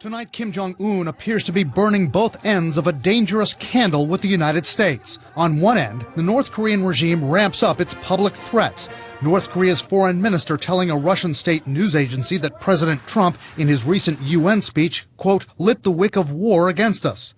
Tonight, Kim Jong-un appears to be burning both ends of a dangerous candle with the United States. On one end, the North Korean regime ramps up its public threats. North Korea's foreign minister telling a Russian state news agency that President Trump, in his recent UN speech, quote, lit the wick of war against us.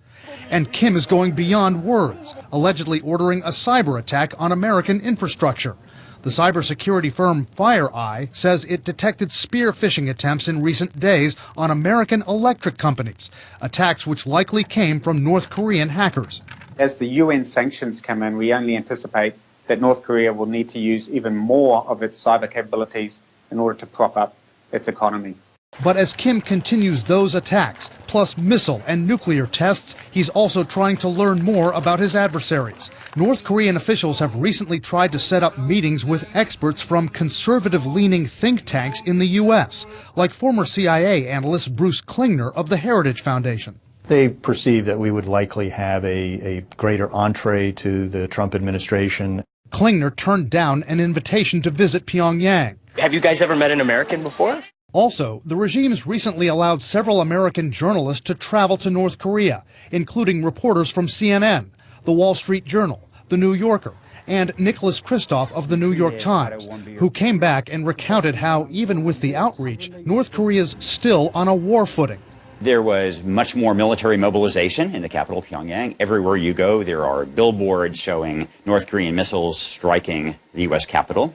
And Kim is going beyond words, allegedly ordering a cyber attack on American infrastructure. The cybersecurity firm FireEye says it detected spear phishing attempts in recent days on American electric companies, attacks which likely came from North Korean hackers. As the UN sanctions come in, we only anticipate that North Korea will need to use even more of its cyber capabilities in order to prop up its economy. But as Kim continues those attacks, plus missile and nuclear tests, he's also trying to learn more about his adversaries. North Korean officials have recently tried to set up meetings with experts from conservative-leaning think tanks in the U.S., like former CIA analyst Bruce Klingner of the Heritage Foundation. They perceive that we would likely have a greater entree to the Trump administration. Klingner turned down an invitation to visit Pyongyang. Have you guys ever met an American before? Also, the regime's recently allowed several American journalists to travel to North Korea, including reporters from CNN, The Wall Street Journal, The New Yorker, and Nicholas Kristof of The New York Times, who came back and recounted how, even with the outreach, North Korea's still on a war footing. There was much more military mobilization in the capital, Pyongyang. Everywhere you go, there are billboards showing North Korean missiles striking the U.S. Capitol.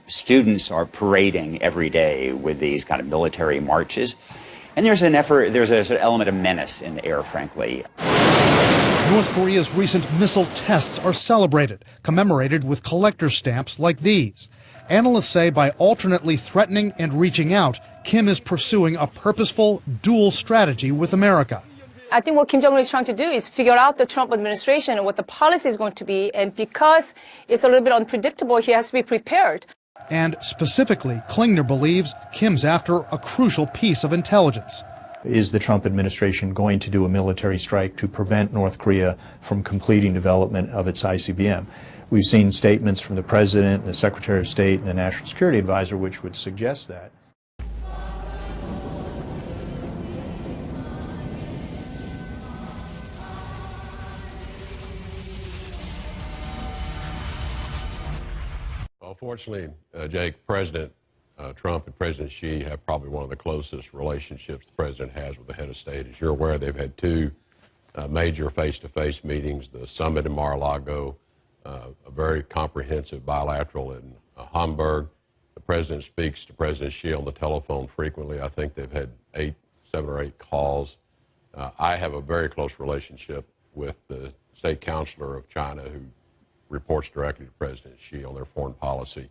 Students are parading every day with these kind of military marches. And there's an element of menace in the air, frankly. North Korea's recent missile tests are celebrated, commemorated with collector stamps like these. Analysts say by alternately threatening and reaching out, Kim is pursuing a purposeful dual strategy with America. I think what Kim Jong-un is trying to do is figure out the Trump administration and what the policy is going to be. And because it's a little bit unpredictable, he has to be prepared. And specifically, Klingner believes Kim's after a crucial piece of intelligence. Is the Trump administration going to do a military strike to prevent North Korea from completing development of its ICBM? We've seen statements from the President, and the Secretary of State, and the National Security Advisor which would suggest that. Well, fortunately, Jake, President Trump and President Xi have probably one of the closest relationships the president has with the head of state. As you're aware, they've had two major face-to-face meetings, the summit in Mar-a-Lago, a very comprehensive bilateral in Hamburg. The president speaks to President Xi on the telephone frequently. I think they've had 7 or 8 calls. I have a very close relationship with the state counselor of China who reports directly to President Xi on their foreign policy.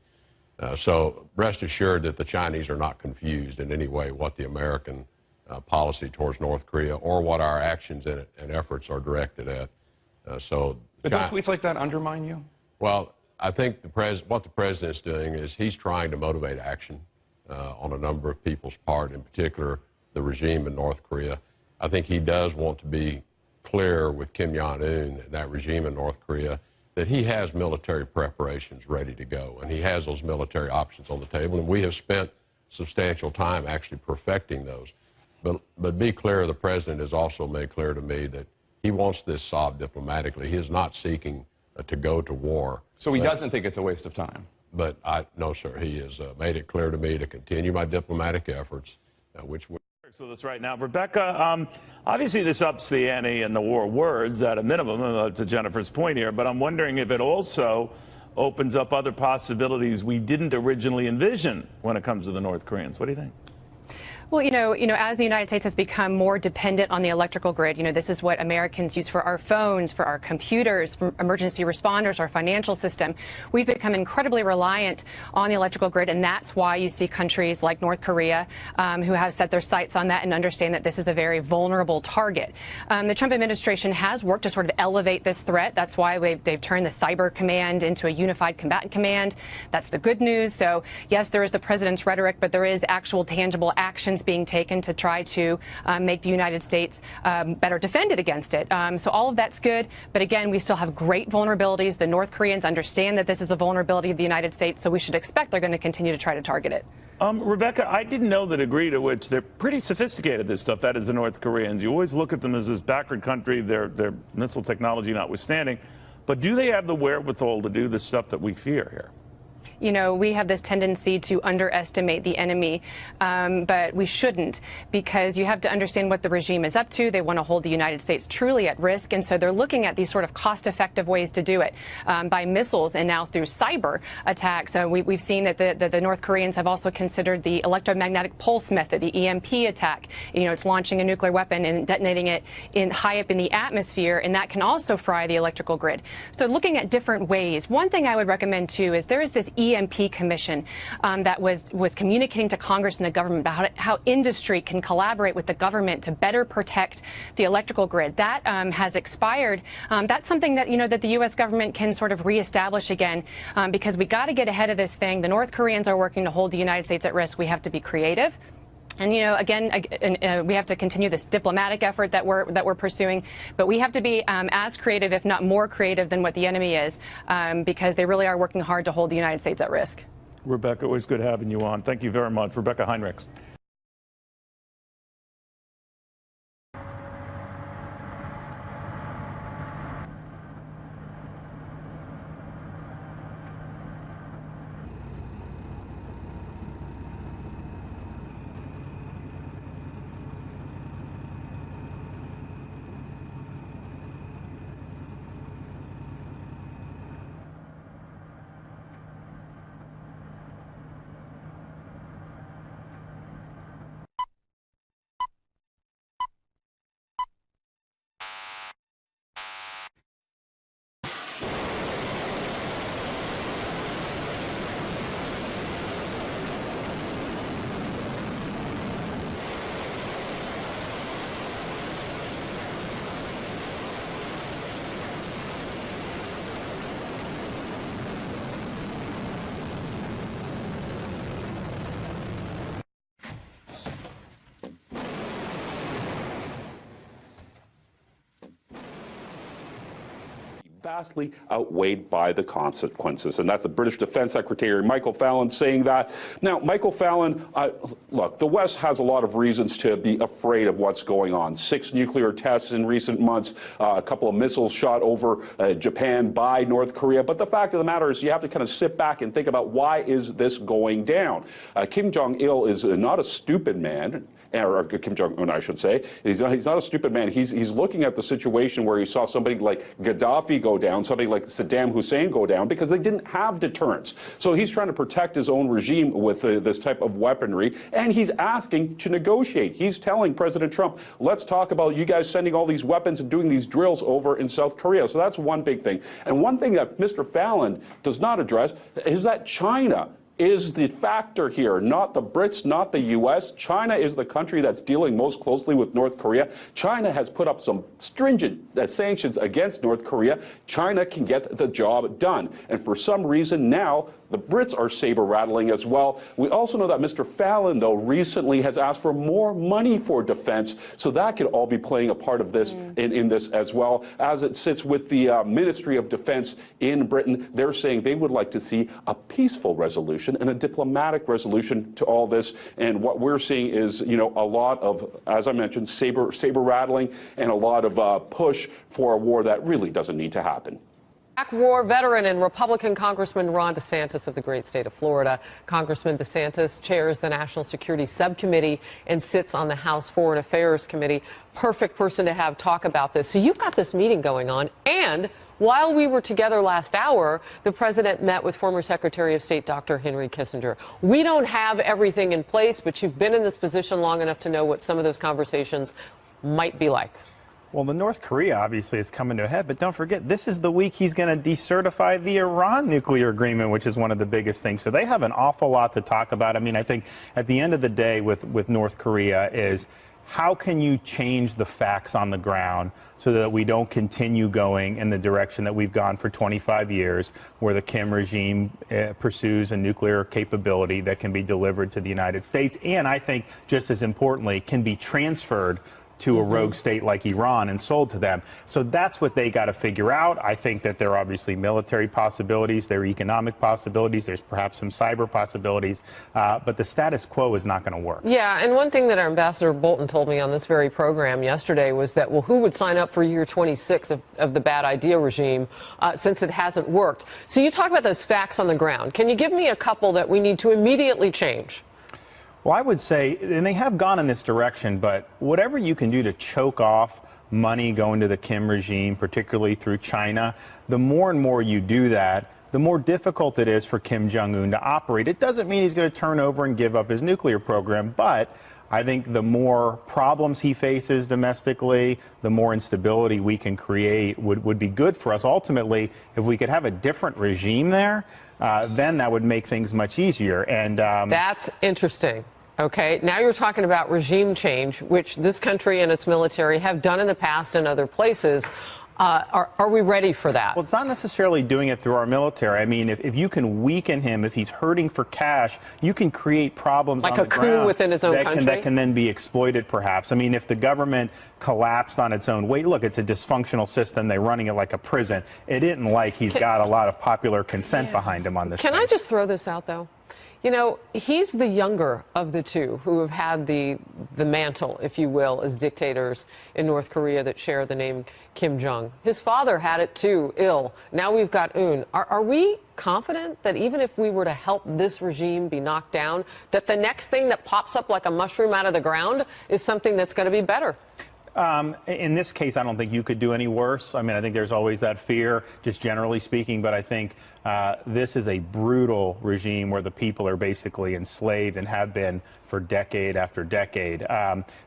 So rest assured that the Chinese are not confused in any way what the American policy towards North Korea or what our actions and efforts are directed at. But don't tweets like that undermine you? Well, I think what the president's doing is he's trying to motivate action on a number of people's part, in particular the regime in North Korea. I think he does want to be clear with Kim Jong-un and that regime in North Korea that he has military preparations ready to go, and he has those military options on the table, and we have spent substantial time actually perfecting those. But be clear, the president has also made clear to me that he wants this solved diplomatically. He is not seeking to go to war. So he doesn't think it's a waste of time? But no, sir, he has made it clear to me to continue my diplomatic efforts, which we... So that's right. Now, Rebecca, obviously this ups the ante in the war words at a minimum, to Jennifer's point here, but I'm wondering if it also opens up other possibilities we didn't originally envision when it comes to the North Koreans. What do you think? Well, you know, as the United States has become more dependent on the electrical grid, this is what Americans use for our phones, for our computers, for emergency responders, our financial system. We've become incredibly reliant on the electrical grid, and that's why you see countries like North Korea who have set their sights on that and understand that this is a very vulnerable target. The Trump administration has worked to sort of elevate this threat. That's why they've turned the Cyber Command into a unified combatant command. That's the good news. So, yes, there is the president's rhetoric, but there is actual tangible actions being taken to try to make the United States better defended against it. So all of that's good. But again, we still have great vulnerabilities. The North Koreans understand that this is a vulnerability of the United States, so we should expect they're going to continue to try to target it. Rebecca, I didn't know the degree to which they're pretty sophisticated, this stuff, that is the North Koreans. You always look at them as this backward country, their missile technology notwithstanding. But do they have the wherewithal to do the stuff that we fear here? You know, we have this tendency to underestimate the enemy, but we shouldn't, because you have to understand what the regime is up to. They want to hold the United States truly at risk, and so they're looking at these sort of cost-effective ways to do it by missiles and now through cyber attacks. We've seen that the North Koreans have also considered the electromagnetic pulse method, the EMP attack. You know, it's launching a nuclear weapon and detonating it high up in the atmosphere, and that can also fry the electrical grid. So they're looking at different ways. One thing I would recommend, too, is there is this EMP commission that was communicating to Congress and the government about how industry can collaborate with the government to better protect the electrical grid. That has expired. That's something that, you know, that the U.S. government can sort of reestablish again, because we got to get ahead of this thing. The North Koreans are working to hold the United States at risk. We have to be creative. And, you know, again, we have to continue this diplomatic effort that we're pursuing, but we have to be as creative, if not more creative, than what the enemy is, because they really are working hard to hold the United States at risk. Rebecca, always good having you on. Thank you very much. Rebecca Heinrichs. vastly outweighed by the consequences. And that's the British Defense Secretary Michael Fallon saying that. Now, Michael Fallon, look, the West has a lot of reasons to be afraid of what's going on. 6 nuclear tests in recent months, a couple of missiles shot over Japan by North Korea. But the fact of the matter is you have to kind of sit back and think about why is this going down. Kim Jong-il is not a stupid man. Or Kim Jong-un, I should say. He's not a stupid man. He's looking at the situation where he saw somebody like Gaddafi go down, somebody like Saddam Hussein go down, because they didn't have deterrence. So he's trying to protect his own regime with this type of weaponry, and he's asking to negotiate. He's telling President Trump, let's talk about you guys sending all these weapons and doing these drills over in South Korea. So that's one big thing. And one thing that Mr. Fallon does not address is that China is the factor here, not the Brits, not the U.S. China is the country that's dealing most closely with North Korea. China has put up some stringent sanctions against North Korea. China can get the job done. And for some reason now, the Brits are saber-rattling as well. We also know that Mr. Fallon, though, recently has asked for more money for defense, so that could all be playing a part of this in this as well. As it sits with the Ministry of Defense in Britain, they're saying they would like to see a peaceful resolution and a diplomatic resolution to all this. And what we're seeing is, you know, a lot of, as I mentioned, saber-rattling and a lot of push for a war that really doesn't need to happen. Iraq War veteran and Republican Congressman Ron DeSantis of the great state of Florida. Congressman DeSantis chairs the National Security Subcommittee and sits on the House Foreign Affairs Committee. Perfect person to have talk about this. So you've got this meeting going on, and while we were together last hour, the president met with former Secretary of State Dr. Henry Kissinger. We don't have everything in place, but you've been in this position long enough to know what some of those conversations might be like. Well, the North Korea obviously is coming to a head, but don't forget, this is the week he's going to decertify the Iran nuclear agreement, which is one of the biggest things. So they have an awful lot to talk about. I mean, I think at the end of the day with North Korea is how can you change the facts on the ground so that we don't continue going in the direction that we've gone for 25 years, where the Kim regime pursues a nuclear capability that can be delivered to the United States, and I think just as importantly, can be transferred to a rogue state like Iran and sold to them. So that's what they got to figure out. I think that there are obviously military possibilities, there are economic possibilities, there's perhaps some cyber possibilities, but the status quo is not going to work. Yeah, and one thing that our Ambassador Bolton told me on this very program yesterday was that, well, who would sign up for year 26 of the bad idea regime since it hasn't worked? So you talk about those facts on the ground. Can you give me a couple that we need to immediately change? Well, I would say, and they have gone in this direction, but whatever you can do to choke off money going to the Kim regime, particularly through China, the more and more you do that, the more difficult it is for Kim Jong-un to operate. It doesn't mean he's going to turn over and give up his nuclear program, but I think the more problems he faces domestically, the more instability we can create would be good for us. Ultimately, if we could have a different regime there, then that would make things much easier. And that's interesting. Okay, now you're talking about regime change, which this country and its military have done in the past in other places. Are we ready for that? Well, it's not necessarily doing it through our military. I mean, if you can weaken him, if he's hurting for cash, you can create problems like on the ground. Like a coup within his own country? That can then be exploited, perhaps. I mean, if the government collapsed on its own weight, look, it's a dysfunctional system. They're running it like a prison. It isn't like he's got a lot of popular consent behind him on this Can I just throw this out, though? You know, he's the younger of the two who have had the mantle, if you will, as dictators in North Korea that share the name Kim Jong. His father had it too, ill. Now we've got Un. Are we confident that even if we were to help this regime be knocked down, that the next thing that pops up like a mushroom out of the ground is something that's going to be better? In this case, I don't think you could do any worse. I mean, I think there's always that fear, just generally speaking, but I think this is a brutal regime where the people are basically enslaved and have been for decade after decade.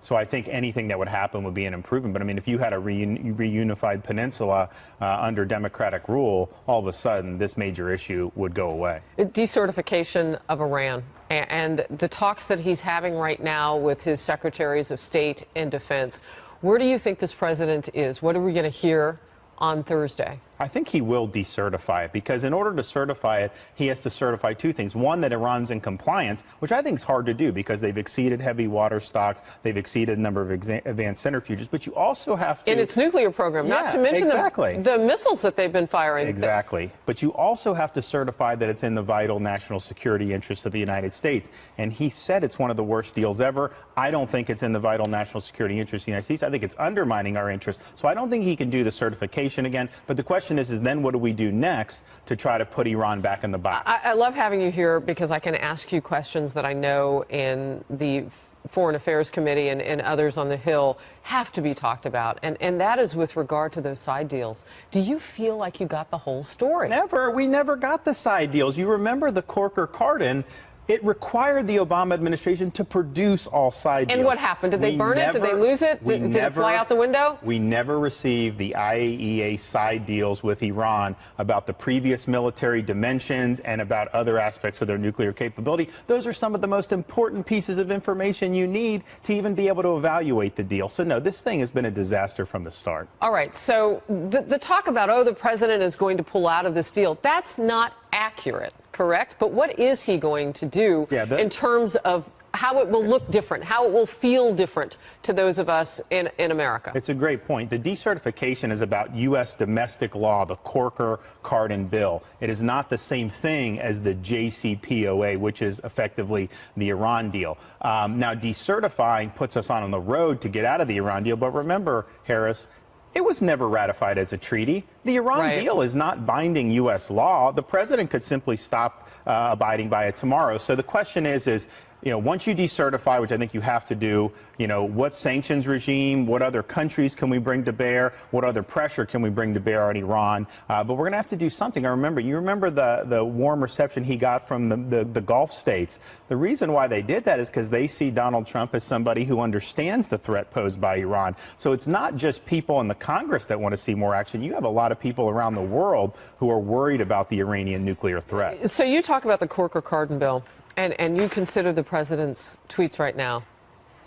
So I think anything that would happen would be an improvement. But I mean, if you had a reunified peninsula under democratic rule, all of a sudden this major issue would go away. Decertification of Iran and the talks that he's having right now with his secretaries of state and defense. Where do you think this president is? What are we going to hear on Thursday? I think he will decertify it, because in order to certify it, he has to certify two things. One, that Iran's in compliance, which I think is hard to do because they've exceeded heavy water stocks, they've exceeded a number of advanced centrifuges, but you also have to... In its nuclear program, not to mention the missiles that they've been firing. Exactly. But you also have to certify that it's in the vital national security interests of the United States. And he said it's one of the worst deals ever. I don't think it's in the vital national security interests of the United States. I think it's undermining our interests. So I don't think he can do the certification again. But the question is then what do we do next to try to put Iran back in the box? I love having you here because I can ask you questions that I know in the Foreign Affairs Committee and others on the Hill have to be talked about, and that is with regard to those side deals. Do you feel like you got the whole story? Never. We never got the side deals. You remember the Corker-Cardin? It required the Obama administration to produce all side deals. And what happened? Did they burn it? Did they lose it? Did it fly out the window? We never received the IAEA side deals with Iran about the previous military dimensions and about other aspects of their nuclear capability. Those are some of the most important pieces of information you need to even be able to evaluate the deal. So no, this thing has been a disaster from the start. All right. So the talk about, oh, the president is going to pull out of this deal, that's not accurate, correct? But what is he going to do in terms of how it will look different, how it will feel different to those of us in America? It's a great point. The decertification is about U.S. domestic law, the Corker-Cardin bill. It is not the same thing as the JCPOA, which is effectively the Iran deal. Now, decertifying puts us on the road to get out of the Iran deal. But remember, Harris, it was never ratified as a treaty. The Iran deal is not binding U.S. law. The president could simply stop abiding by it tomorrow. So the question is, you know, once you decertify, which I think you have to do, you know, what sanctions regime, what other countries can we bring to bear, what other pressure can we bring to bear on Iran? But we're going to have to do something. You remember the warm reception he got from the Gulf states. The reason why they did that is because they see Donald Trump as somebody who understands the threat posed by Iran. So it's not just people in the Congress that want to see more action. You have a lot of people around the world who are worried about the Iranian nuclear threat. So you talk about the Corker-Cardin bill. And you consider the president's tweets right now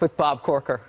with Bob Corker.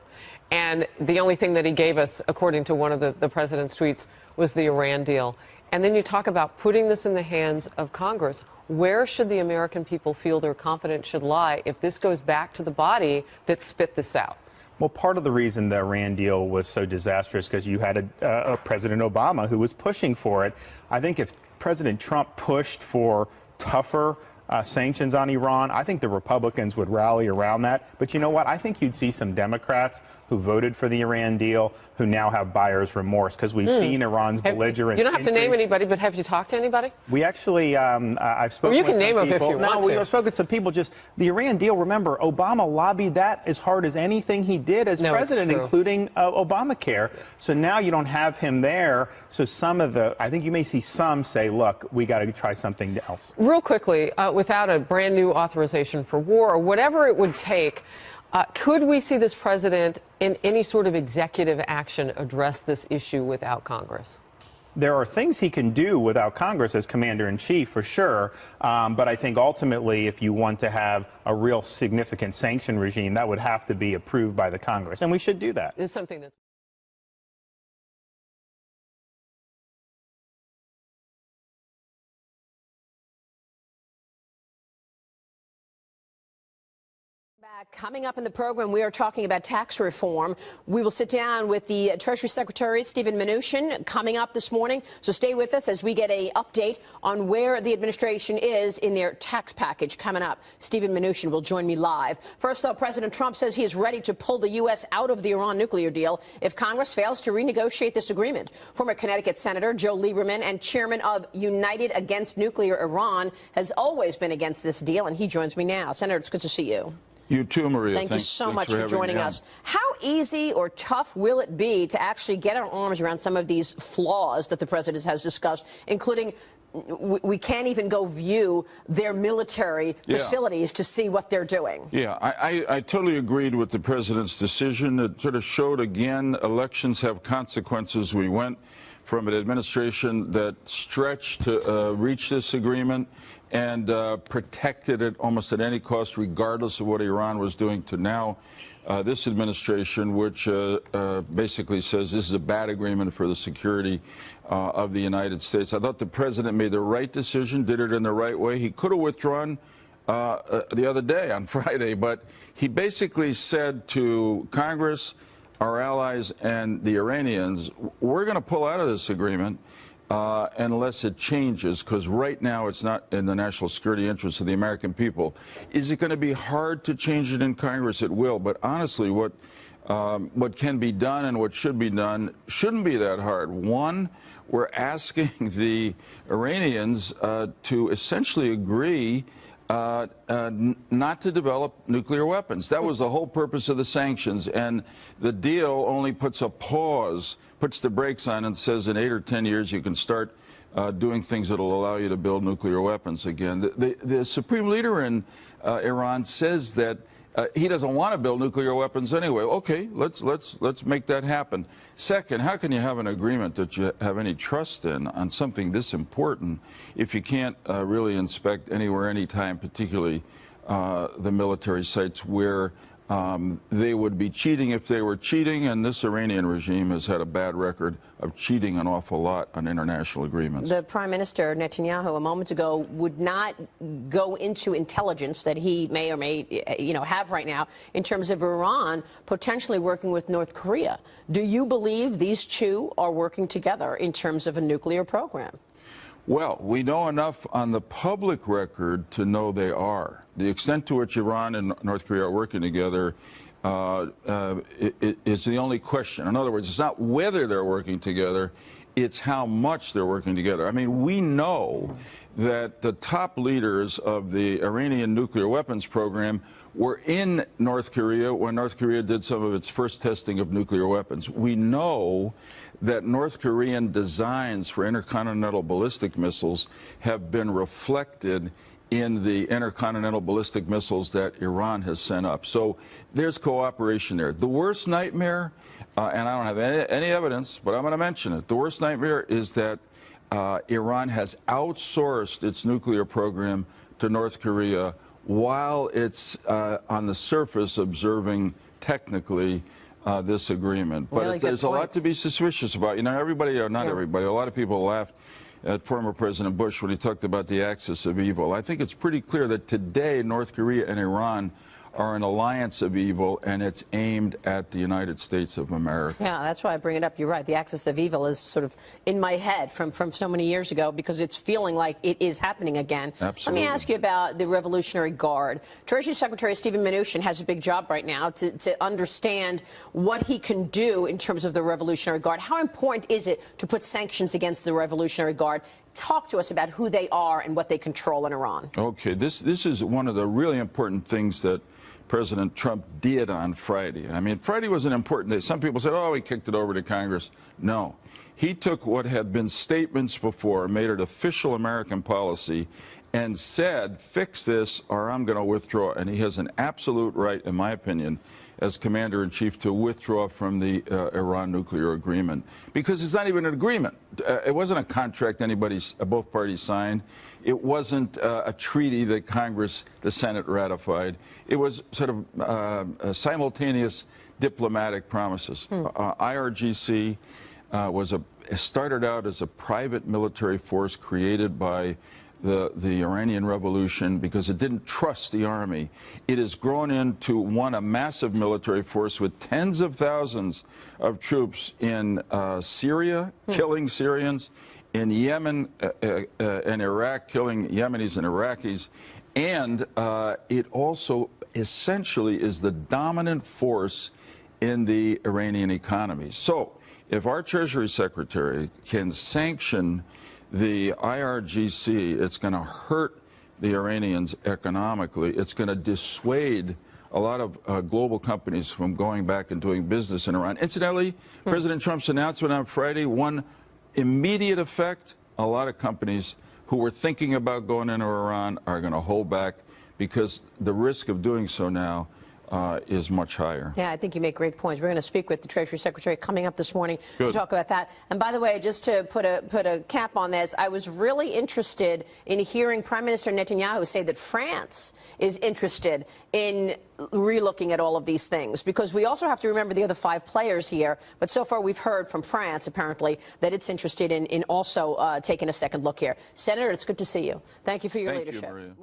And the only thing that he gave us, according to one of the president's tweets, was the Iran deal. And then you talk about putting this in the hands of Congress. Where should the American people feel their confidence should lie if this goes back to the body that spit this out? Well, part of the reason the Iran deal was so disastrous because you had a President Obama who was pushing for it. I think if President Trump pushed for tougher sanctions on Iran, I think the Republicans would rally around that. But you know what? I think you'd see some Democrats who voted for the Iran deal who now have buyer's remorse because we've seen Iran's belligerence. You don't have to name anybody, but have you talked to anybody? We actually, I've spoken you can with name some them if people. you want to. I've spoken to some people. Just the Iran deal, remember, Obama lobbied that as hard as anything he did as president, including Obamacare. So now you don't have him there. So some of the, I think you may see some say, look, we got to try something else. Real quickly, without a brand new authorization for war or whatever it would take, could we see this president in any sort of executive action address this issue without Congress? There are things he can do without Congress as commander-in-chief, for sure. But I think ultimately, if you want to have a real significant sanction regime, that would have to be approved by the Congress. And we should do that. It's something that's Coming up in the program, we are talking about tax reform. We will sit down with the Treasury Secretary, Steven Mnuchin, coming up this morning. So stay with us as we get an update on where the administration is in their tax package coming up. Steven Mnuchin will join me live. First, though, President Trump says he is ready to pull the U.S. out of the Iran nuclear deal if Congress fails to renegotiate this agreement. Former Connecticut Senator Joe Lieberman and chairman of United Against Nuclear Iran has always been against this deal, and he joins me now. Senator, it's good to see you. You too, Maria. Thank you so much for joining us. How easy or tough will it be to actually get our arms around some of these flaws that the president has discussed, including we can't even go view their military facilities to see what they're doing? Yeah, I totally agreed with the president's decision. It sort of showed again elections have consequences. We went from an administration that stretched to reach this agreement and protected it almost at any cost, regardless of what Iran was doing, to now this administration, which basically says this is a bad agreement for the security of the United States. I thought the president made the right decision, did it in the right way. He could have withdrawn the other day on Friday, but he basically said to Congress, our allies, and the Iranians, we're going to pull out of this agreement unless it changes, because right now it's not in the national security interests of the American people. Is it going to be hard to change it in Congress? It will. But honestly, what can be done and what should be done shouldn't be that hard. One, we're asking the Iranians to essentially agree not to develop nuclear weapons. That was the whole purpose of the sanctions, and the deal only puts a pause, puts the brakes on, and says in 8 or 10 years you can start doing things that will allow you to build nuclear weapons again. The supreme leader in Iran says that he doesn't want to build nuclear weapons anyway. Okay, let's make that happen. Second, how can you have an agreement that you have any trust in on something this important if you can't really inspect anywhere, anytime, particularly the military sites where they would be cheating if they were cheating? And this Iranian regime has had a bad record of cheating an awful lot on international agreements. The Prime Minister, Netanyahu, a moment ago would not go into intelligence that he may or may, have right now in terms of Iran potentially working with North Korea. Do you believe these two are working together in terms of a nuclear program? Well, we know enough on the public record to know they are. The extent to which Iran and North Korea are working together is the only question. In other words, it's not whether they're working together, it's how much they're working together. I mean, we know that the top leaders of the Iranian nuclear weapons program were in North Korea when North Korea did some of its first testing of nuclear weapons. We know that North Korean designs for intercontinental ballistic missiles have been reflected in the intercontinental ballistic missiles that Iran has sent up. So there's cooperation there. The worst nightmare, and I don't have any evidence, but I'm going to mention it. The worst nightmare is that Iran has outsourced its nuclear program to North Korea while it's on the surface observing technically this agreement. But Really there's a lot to be suspicious about. You know, everybody, or not everybody, a lot of people laughed at former President Bush when he talked about the axis of evil. I think it's pretty clear that today North Korea and Iran are an alliance of evil, and it's aimed at the United States of America. Yeah, that's why I bring it up. You're right. The axis of evil is sort of in my head from so many years ago because it's feeling like it is happening again. Absolutely. Let me ask you about the Revolutionary Guard. Treasury Secretary Steven Mnuchin has a big job right now to understand what he can do in terms of the Revolutionary Guard. How important is it to put sanctions against the Revolutionary Guard? Talk to us about who they are and what they control in Iran. Okay, this is one of the really important things that President Trump did on Friday. I mean, Friday was an important day. Some people said, oh, he kicked it over to Congress. No. He took what had been statements before, made it official American policy, and said, fix this or I'm going to withdraw. And he has an absolute right, in my opinion, as Commander-in-Chief to withdraw from the Iran nuclear agreement. Because it's not even an agreement. It wasn't a contract both parties signed. It wasn't a treaty that Congress, the Senate ratified. It was sort of simultaneous diplomatic promises. IRGC started out as a private military force created by the Iranian Revolution because it didn't trust the army. It has grown into a massive military force with tens of thousands of troops in Syria, killing Syrians, in Yemen and Iraq, killing Yemenis and Iraqis, and it also essentially is the dominant force in the Iranian economy. So if our Treasury Secretary can sanction the IRGC, it's going to hurt the Iranians economically. It's going to dissuade a lot of global companies from going back and doing business in Iran. Incidentally, President Trump's announcement on Friday, one immediate effect, a lot of companies who were thinking about going into Iran are going to hold back because the risk of doing so now is much higher. Yeah, I think you make great points. We're going to speak with the Treasury Secretary coming up this morning to talk about that. And by the way, just to put a cap on this, I was really interested in hearing Prime Minister Netanyahu say that France is interested in relooking at all of these things, because we also have to remember the other 5 players here. But so far, we've heard from France, apparently, that it's interested in also taking a second look here. Senator, it's good to see you. Thank you for your leadership. Thank you, Maria.